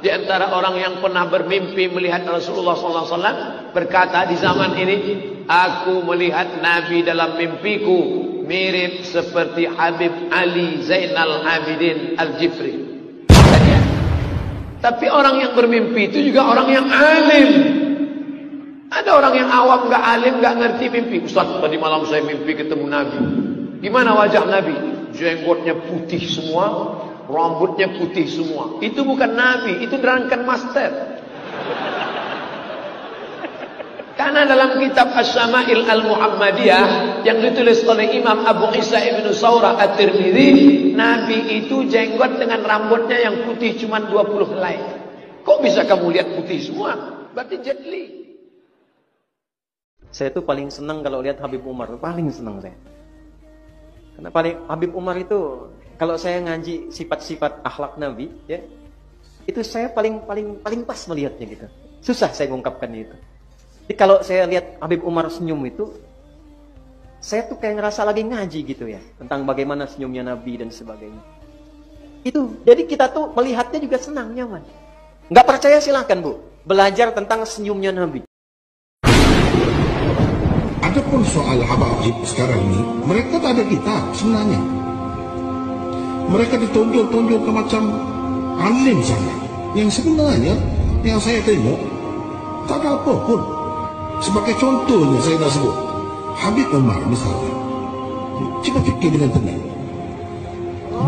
di antara orang yang pernah bermimpi melihat Rasulullah SAW berkata di zaman ini, aku melihat Nabi dalam mimpiku mirip seperti Habib Ali Zainal Abidin Al-Jifri. Tapi orang yang bermimpi itu juga orang yang alim. Ada orang yang awam, gak alim, gak ngerti mimpi. Ustaz, tadi malam saya mimpi ketemu Nabi. Gimana wajah Nabi? Jenggotnya putih semua, rambutnya putih semua. Itu bukan Nabi, itu Drunken Master. Karena dalam kitab Asy-Syama'il Al-Muhammadiyah yang ditulis oleh Imam Abu Isa Ibn Saurah At-Tirmidzi, Nabi itu jenggot dengan rambutnya yang putih cuma 20 helai. Kok bisa kamu lihat putih semua? Berarti jadli. Saya tuh paling senang kalau lihat Habib Umar, paling senang saya. Karena Habib Umar itu kalau saya ngaji sifat-sifat akhlak Nabi, ya, itu saya paling pas melihatnya gitu. Susah saya mengungkapkan itu. Jadi kalau saya lihat Habib Umar senyum itu, saya tuh kayak ngerasa lagi ngaji gitu ya, tentang bagaimana senyumnya Nabi dan sebagainya. Itu, jadi kita tuh melihatnya juga senang, nyaman. Nggak percaya silahkan Bu, belajar tentang senyumnya Nabi. Adapun soal Habib sekarang ini, mereka tak ada kitab sebenarnya. Mereka ditonjol-tonjolkan macam alim sangat. Yang sebenarnya, yang saya tengok, tak ada apa pun. Sebagai contohnya saya dah sebut, Habib Umar misalnya. Cuba fikir dengan tenang.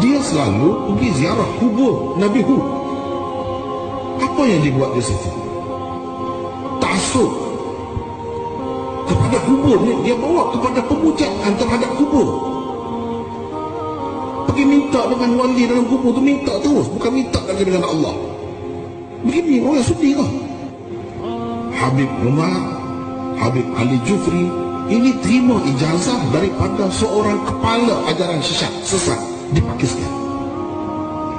Dia selalu pergi ziarah kubur Nabi Hud. Apa yang dibuat di situ? Ta'assub kepada kubur ni, dia bawa kepada pemujaan terhadap kubur. Pergi minta dengan wali dalam kubur tu, minta terus, bukan minta lagi dengan Allah. Begini orang sudi lah. Habib Umar, Habib Ali Jufri ini terima ijazah daripada seorang kepala ajaran sesat di Pakistan.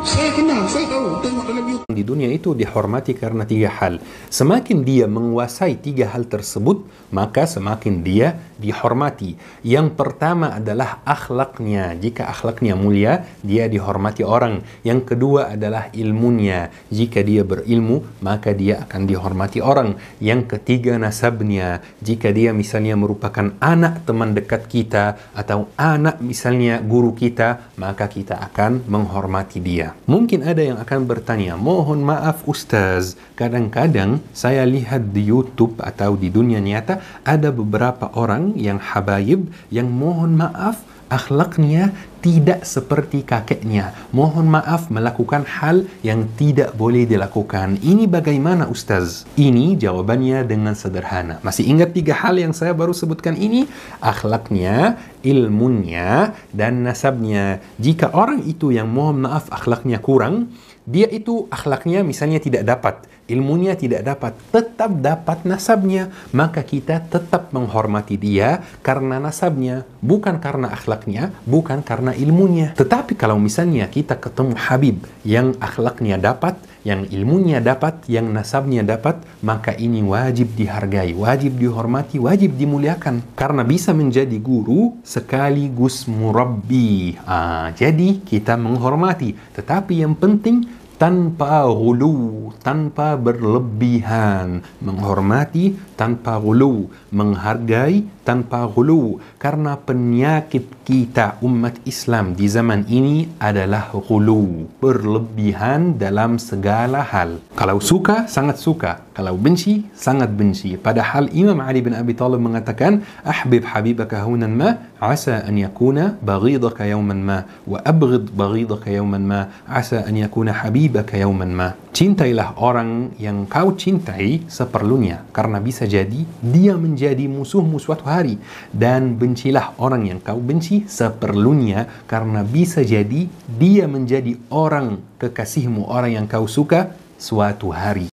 Saya kenal, saya tahu, tengok dalam YouTube. Di dunia itu dihormati karena 3 hal. Semakin dia menguasai 3 hal tersebut, maka semakin dia dihormati. Yang pertama adalah akhlaknya. Jika akhlaknya mulia, dia dihormati orang. Yang kedua adalah ilmunya. Jika dia berilmu, maka dia akan dihormati orang. Yang ketiga nasabnya. Jika dia misalnya merupakan anak teman dekat kita atau anak misalnya guru kita, maka kita akan menghormati dia. Mungkin ada yang akan bertanya, mohon maaf Ustaz, kadang-kadang saya lihat di YouTube atau di dunia nyata ada beberapa orang yang habaib yang mohon maaf akhlaknya tidak seperti kakeknya. Mohon maaf melakukan hal yang tidak boleh dilakukan. Ini bagaimana Ustaz? Ini jawabannya dengan sederhana. Masih ingat 3 hal yang saya baru sebutkan ini? Akhlaknya, ilmunya, dan nasabnya. Jika orang itu yang mohon maaf akhlaknya kurang, dia itu akhlaknya misalnya tidak dapat, ilmunya tidak dapat, tetap dapat nasabnya, maka kita tetap menghormati dia karena nasabnya, bukan karena akhlaknya, bukan karena ilmunya. Tetapi kalau misalnya kita ketemu Habib yang akhlaknya dapat, yang ilmunya dapat, yang nasabnya dapat, maka ini wajib dihargai, wajib dihormati, wajib dimuliakan, karena bisa menjadi guru sekaligus murabbi. Jadi kita menghormati, tetapi yang penting tanpa ghulu, tanpa berlebihan, menghormati tanpa ghulu, menghargai tanpa ghulu, karena penyakit kita umat Islam di zaman ini adalah ghulu, berlebihan dalam segala hal. Kalau suka, sangat suka. Kalau benci, sangat benci. Padahal Imam Ali bin Abi Thalib mengatakan, ahbib habibaka hunan ma, asa an yakuna baghidaka yawman ma, wa abghid baghidaka yawman ma, asa an yakuna habibaka yawman ma. Cintailah orang yang kau cintai seperlunya, karena bisa jadi dia menjadi musuhmu suatu hari. Dan bencilah orang yang kau benci seperlunya, karena bisa jadi dia menjadi orang kekasihmu, orang yang kau suka suatu hari.